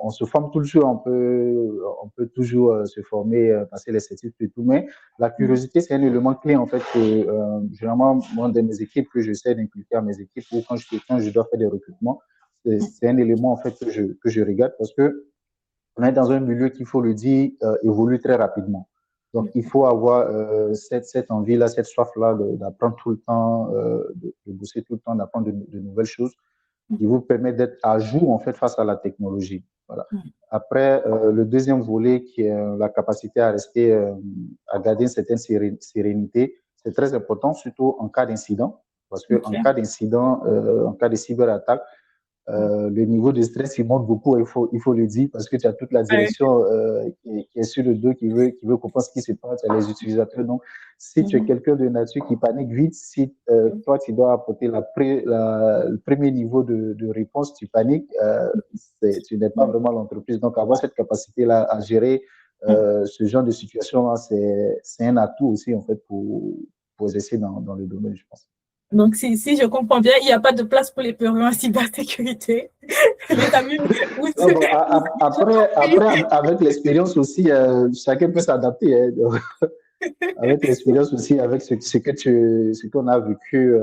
[SPEAKER 2] on se forme toujours, on peut toujours se former, passer les certificats et tout, mais la curiosité, c'est un élément clé en fait que généralement, moi, dans mes équipes, que j'essaie d'inculquer à mes équipes ou quand je dois faire des recrutements, c'est un élément en fait que je regarde parce que on est dans un milieu qu'il faut le dire évolue très rapidement. Donc, il faut avoir cette envie-là, cette soif-là d'apprendre tout le temps, de bosser tout le temps, d'apprendre de nouvelles choses qui vous permettent d'être à jour, en fait, face à la technologie. Voilà. Après, le deuxième volet, qui est la capacité à rester, à garder une certaine sérénité, c'est très important, surtout en cas d'incident. Parce qu'en cas d'incident, en cas de cyberattaque, le niveau de stress, il monte beaucoup, il faut le dire, parce que tu as toute la direction qui est sur le dos, qui veut comprendre ce qui se passe, tu as les utilisateurs. Donc, si tu es quelqu'un de nature qui panique vite, si toi, tu dois apporter le premier niveau de réponse, tu paniques, tu n'es pas vraiment l'entreprise. Donc, avoir cette capacité-là à gérer ce genre de situation-là, c'est un atout aussi, en fait, pour exercer dans le domaine, je pense.
[SPEAKER 1] Donc, si je comprends bien, il n'y a pas de place pour les peureux en cybersécurité. Les amis, vous,
[SPEAKER 2] Non, bon, après, avec l'expérience aussi, chacun peut s'adapter. Hein, donc, avec l'expérience aussi, avec ce qu'on a vécu.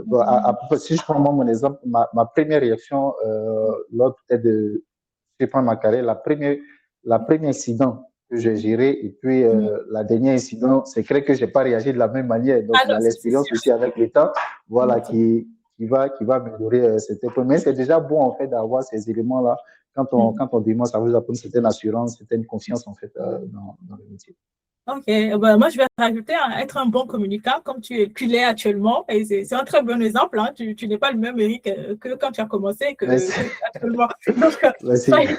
[SPEAKER 2] Bon, si je prends moi mon exemple, ma première réaction lors peut-être de, je prends ma carrière, la première incident que j'ai géré et puis la dernière incident, c'est clair que j'ai pas réagi de la même manière. Donc,
[SPEAKER 1] ah
[SPEAKER 2] il y
[SPEAKER 1] non,
[SPEAKER 2] a
[SPEAKER 1] ça c'est
[SPEAKER 2] l'expérience
[SPEAKER 1] sûr.
[SPEAKER 2] aussi avec le temps, voilà, qui va améliorer cette épreuve. Mais c'est déjà bon, en fait, d'avoir ces éléments-là. Quand on démarre, ça vous apprend une certaine assurance, une certaine confiance, en fait, dans le métier.
[SPEAKER 1] Ok, ben, moi je vais rajouter être un bon communicant comme tu l'es actuellement. Et c'est un très bon exemple. Hein. Tu n'es pas le même Eric que quand tu as commencé
[SPEAKER 2] Merci.
[SPEAKER 1] que actuellement. Donc,
[SPEAKER 2] Merci.
[SPEAKER 1] soyez- si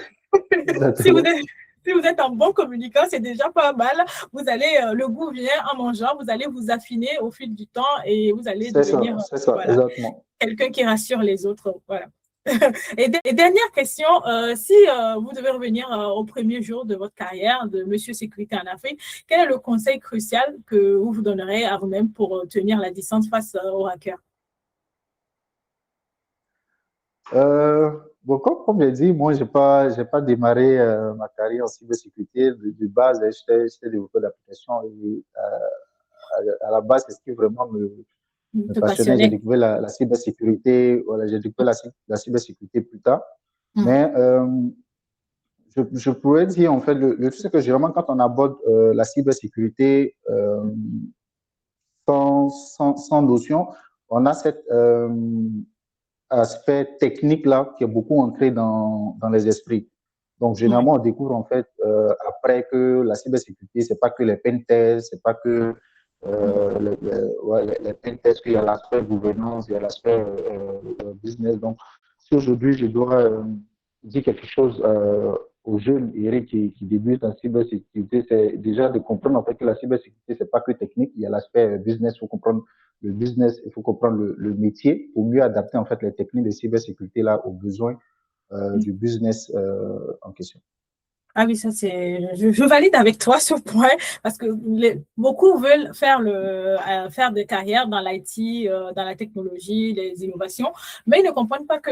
[SPEAKER 1] vous
[SPEAKER 2] Exactement.
[SPEAKER 1] êtes, si vous êtes un bon communicant, c'est déjà pas mal. Vous allez, le goût vient en mangeant, vous allez vous affiner au fil du temps et vous allez devenir
[SPEAKER 2] C'est ça,
[SPEAKER 1] voilà,
[SPEAKER 2] exactement.
[SPEAKER 1] quelqu'un qui rassure les autres. Voilà. Et dernière question, si vous devez revenir au premier jour de votre carrière de Monsieur Sécurité en Afrique, quel est le conseil crucial que vous vous donnerez à vous-même pour tenir la distance face aux hackers?
[SPEAKER 2] Bon, comme je dit, moi, j'ai pas démarré ma carrière en cybersécurité de base. J'étais développeur d'application et à la base, c'est ce qui vraiment me
[SPEAKER 1] Te
[SPEAKER 2] passionnait. J'ai
[SPEAKER 1] passionner.
[SPEAKER 2] découvert la cybersécurité, voilà, j'ai découvert la cybersécurité plus tard.
[SPEAKER 1] Mm.
[SPEAKER 2] Mais je pourrais dire, en fait, le truc, c'est que généralement, quand on aborde la cybersécurité sans notion, on a cet aspect technique là qui est beaucoup ancré dans les esprits. Donc,
[SPEAKER 1] Oui.
[SPEAKER 2] généralement, on découvre en fait après que la cybersécurité, c'est pas que les pentests, c'est pas que les pentests, qu'il y a l'aspect gouvernance, il y a l'aspect business. Donc, si aujourd'hui je dois dire quelque chose aux jeunes Eric qui débutent en cybersécurité, c'est déjà de comprendre en fait que la cybersécurité, c'est pas que technique, il y a l'aspect business, il faut comprendre le business, il faut comprendre le métier pour mieux adapter en fait les techniques de cybersécurité là aux besoins du business en question.
[SPEAKER 1] Ah oui, ça c'est, je valide avec toi ce point parce que beaucoup veulent faire des carrières dans l'IT, dans la technologie, les innovations, mais ils ne comprennent pas que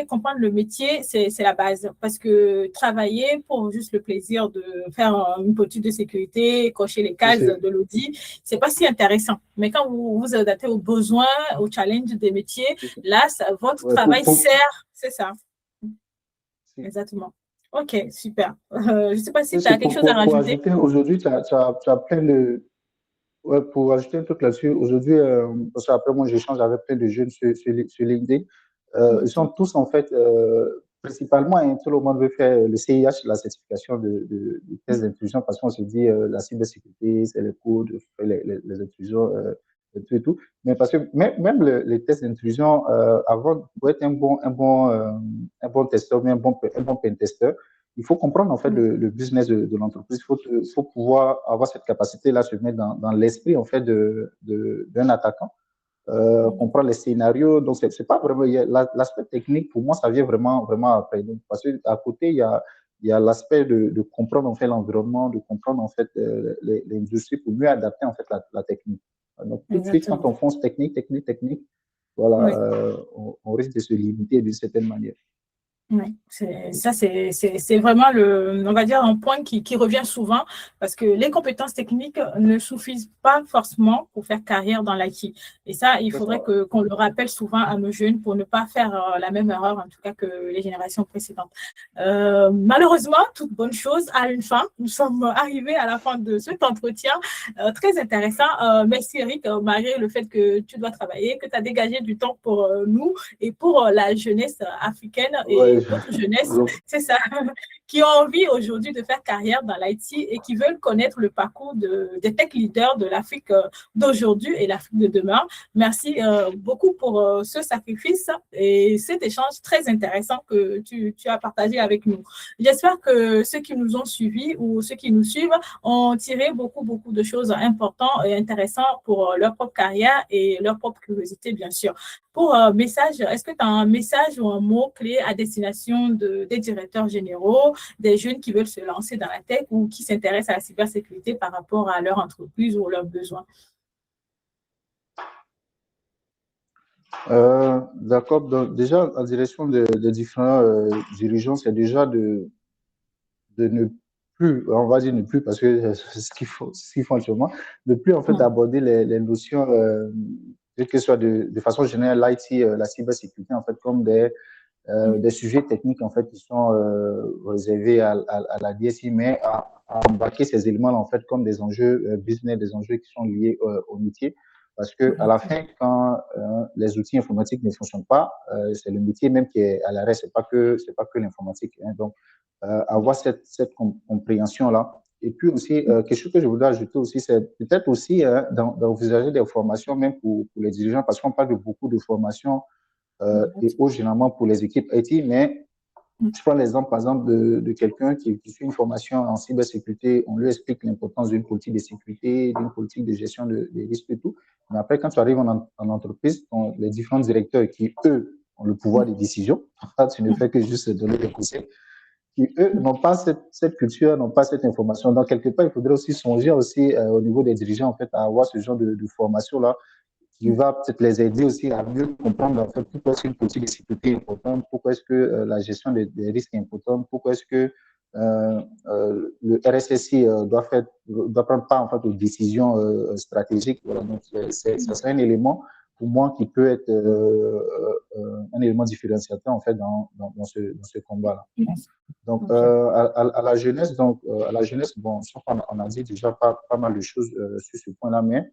[SPEAKER 1] comprendre le métier, c'est la base parce que travailler pour juste le plaisir de faire une politique de sécurité, cocher les
[SPEAKER 2] C'est
[SPEAKER 1] cases
[SPEAKER 2] sûr.
[SPEAKER 1] de l'audit, c'est pas si intéressant. Mais quand vous vous adaptez aux besoins, aux challenges des métiers, là, votre
[SPEAKER 2] Ouais,
[SPEAKER 1] travail sert, c'est ça.
[SPEAKER 2] c'est
[SPEAKER 1] Exactement. OK, super. Je ne sais pas si tu as
[SPEAKER 2] c'est
[SPEAKER 1] quelque chose à
[SPEAKER 2] pour
[SPEAKER 1] rajouter.
[SPEAKER 2] ajouter, aujourd'hui, tu as plein de. Ouais, pour ajouter un truc là-dessus, aujourd'hui, parce qu'après moi, j'échange avec plein de jeunes sur LinkedIn. Ils sont
[SPEAKER 1] OK.
[SPEAKER 2] tous, en fait, principalement, hein, tout le monde veut faire le CIH, la certification de test d'intrusion, parce qu'on se dit la cybersécurité, c'est le cours de faire les intrusions et tout. Mais parce que même les tests d'intrusion, avant, pour être un bon testeur, un bon pentester, il faut comprendre en fait le business de l'entreprise. Faut pouvoir avoir cette capacité-là, se mettre dans l'esprit en fait d'un attaquant, comprendre les scénarios. Donc c'est pas vraiment l'aspect technique pour moi, ça vient vraiment après. Donc, parce que à côté il y a l'aspect de comprendre en fait l'environnement, de comprendre en fait l'industrie pour mieux adapter en fait la technique. Donc tout de suite quand
[SPEAKER 1] Exactement.
[SPEAKER 2] on fonce technique, voilà,
[SPEAKER 1] Oui.
[SPEAKER 2] on risque de se limiter d'une certaine manière.
[SPEAKER 1] Oui, c'est vraiment on va dire, un point qui revient souvent parce que les compétences techniques ne suffisent pas forcément pour faire carrière dans l'IT. Et ça, il
[SPEAKER 2] C'est
[SPEAKER 1] faudrait
[SPEAKER 2] ça.
[SPEAKER 1] qu'on le rappelle souvent à nos jeunes pour ne pas faire la même erreur, en tout cas que les générations précédentes. Malheureusement, toute bonne chose a une fin. Nous sommes arrivés à la fin de cet entretien très intéressant. Merci Eric, malgré le fait que tu dois travailler, que tu as dégagé du temps pour nous et pour la jeunesse africaine
[SPEAKER 2] Ouais,
[SPEAKER 1] et d'autres jeunesses,
[SPEAKER 2] je-
[SPEAKER 1] c'est ça, qui ont envie aujourd'hui de faire carrière dans l'IT et qui veulent connaître le parcours des tech leaders de l'Afrique d'aujourd'hui et l'Afrique de demain. Merci beaucoup pour ce sacrifice et cet échange très intéressant que tu as partagé avec nous. J'espère que ceux qui nous ont suivis ou ceux qui nous suivent ont tiré beaucoup de choses importantes et intéressantes pour leur propre carrière et leur propre curiosité, bien sûr. Pour message, est-ce que tu as un message ou un mot-clé à destination des directeurs généraux, des jeunes qui veulent se lancer dans la tech ou qui s'intéressent à la cybersécurité par rapport à leur entreprise ou leurs besoins?
[SPEAKER 2] D'accord. Donc, déjà, en direction de différents dirigeants, c'est déjà de ne plus, on va dire ne plus, parce que c'est ce qu'ils font actuellement, de plus en fait aborder les notions, que ce soit de façon générale, l'IT, la cybersécurité, en fait, comme des sujets techniques en fait qui sont réservés à la DSI, mais à embarquer ces éléments en fait comme des enjeux business, des enjeux qui sont liés au métier. Parce que à la fin, quand les outils informatiques ne fonctionnent pas, c'est le métier même qui est à l'arrêt. C'est pas que l'informatique. Hein. Donc avoir cette compréhension là. Et puis aussi quelque chose que je voudrais ajouter aussi, c'est peut-être aussi d'envisager des formations même pour les dirigeants, parce qu'on parle de beaucoup de formations et généralement pour les équipes IT, mais je prends l'exemple, par exemple, de quelqu'un qui suit une formation en cybersécurité. On lui explique l'importance d'une politique de sécurité, d'une politique de gestion des risques et tout. Mais après, quand tu arrives en entreprise, les différents directeurs qui, eux, ont le pouvoir de décision, tu ne fais que juste donner des conseils, qui, eux, n'ont pas cette culture, n'ont pas cette information. Donc, quelque part, il faudrait aussi songer aussi au niveau des dirigeants, en fait, à avoir ce genre de formation-là qui va peut-être les aider aussi à mieux comprendre en fait pourquoi est-ce qu'une politique de sécurité est importante, pourquoi est-ce que la gestion des risques est importante, pourquoi est-ce que le RSSI doit prendre part en fait aux décisions stratégiques. Voilà, donc ça serait un élément pour moi qui peut être un élément différenciateur en fait dans ce combat-là. Donc à la jeunesse, bon, on a dit déjà pas mal de choses sur ce point-là, mais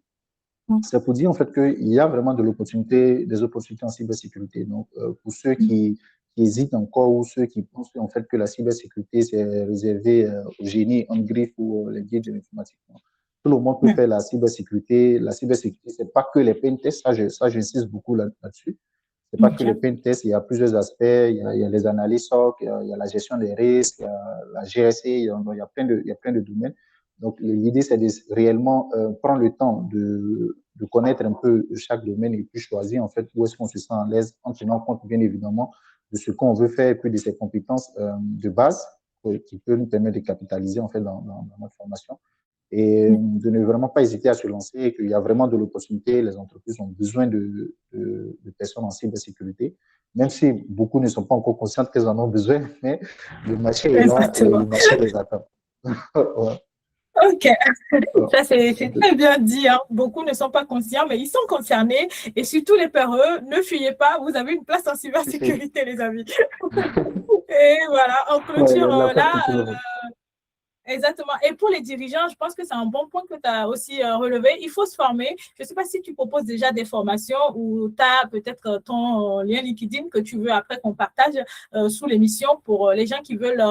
[SPEAKER 2] c'est pour dire en fait qu'il y a vraiment des opportunités en cybersécurité. Donc, pour ceux qui hésitent encore ou ceux qui pensent en fait que la cybersécurité c'est réservé aux génies en griffe ou les guides de l'informatique. Tout le monde peut faire la cybersécurité. La cybersécurité, c'est pas que les pen tests. Ça j'insiste beaucoup là-dessus. C'est pas que les pen tests. Il y a plusieurs aspects. Il y a les analyses SOC, il y a la gestion des risques, il y a la GRC. Il y a plein de domaines. Donc, l'idée, c'est de réellement prendre le temps de connaître un peu chaque domaine et puis choisir en fait où est-ce qu'on se sent à l'aise en tenant compte bien évidemment de ce qu'on veut faire et puis de ses compétences de base qui peut nous permettre de capitaliser en fait dans notre formation et de ne vraiment pas hésiter à se lancer et qu'il y a vraiment de l'opportunité. Les entreprises ont besoin de personnes en cybersécurité, même si beaucoup ne sont pas encore conscients qu'elles en ont besoin, mais le marché est là et le marché les attend.
[SPEAKER 1] Ouais. Ok, ça c'est très bien dit. Hein. Beaucoup ne sont pas conscients, mais ils sont concernés. Et surtout les peureux, ne fuyez pas, vous avez une place en cybersécurité, les amis. Et voilà, en clôture, là, exactement. Et pour les dirigeants, je pense que c'est un bon point que tu as aussi relevé. Il faut se former. Je ne sais pas si tu proposes déjà des formations ou tu as peut-être ton lien LinkedIn que tu veux après qu'on partage sous l'émission pour les gens qui veulent,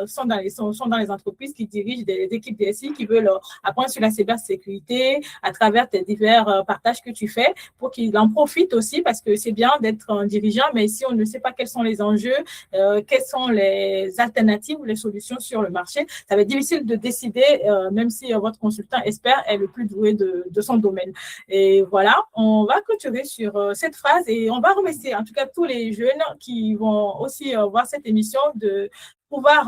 [SPEAKER 1] sont dans les entreprises, qui dirigent des équipes DSI, qui veulent apprendre sur la cybersécurité à travers tes divers partages que tu fais pour qu'ils en profitent aussi parce que c'est bien d'être un dirigeant, mais si on ne sait pas quels sont les enjeux, quelles sont les alternatives ou les solutions sur le marché, ça va être difficile de décider, même si votre consultant expert est le plus doué de son domaine. Et voilà, on va clôturer sur cette phrase et on va remercier en tout cas tous les jeunes qui vont aussi voir cette émission de pouvoir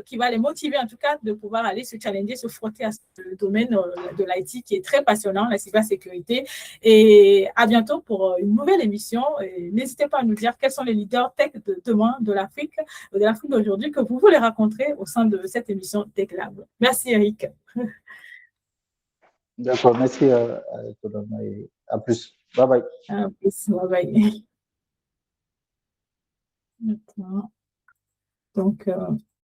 [SPEAKER 1] qui va les motiver en tout cas de pouvoir aller se challenger, se frotter à ce domaine de l'IT qui est très passionnant, la cybersécurité. Et à bientôt pour une nouvelle émission. N'hésitez pas à nous dire quels sont les leaders tech de demain de l'Afrique d'aujourd'hui que vous voulez rencontrer au sein de cette émission Tech Lab. Merci Eric.
[SPEAKER 2] D'accord, merci à toi et à plus. Bye bye.
[SPEAKER 1] À plus, bye bye. Donc,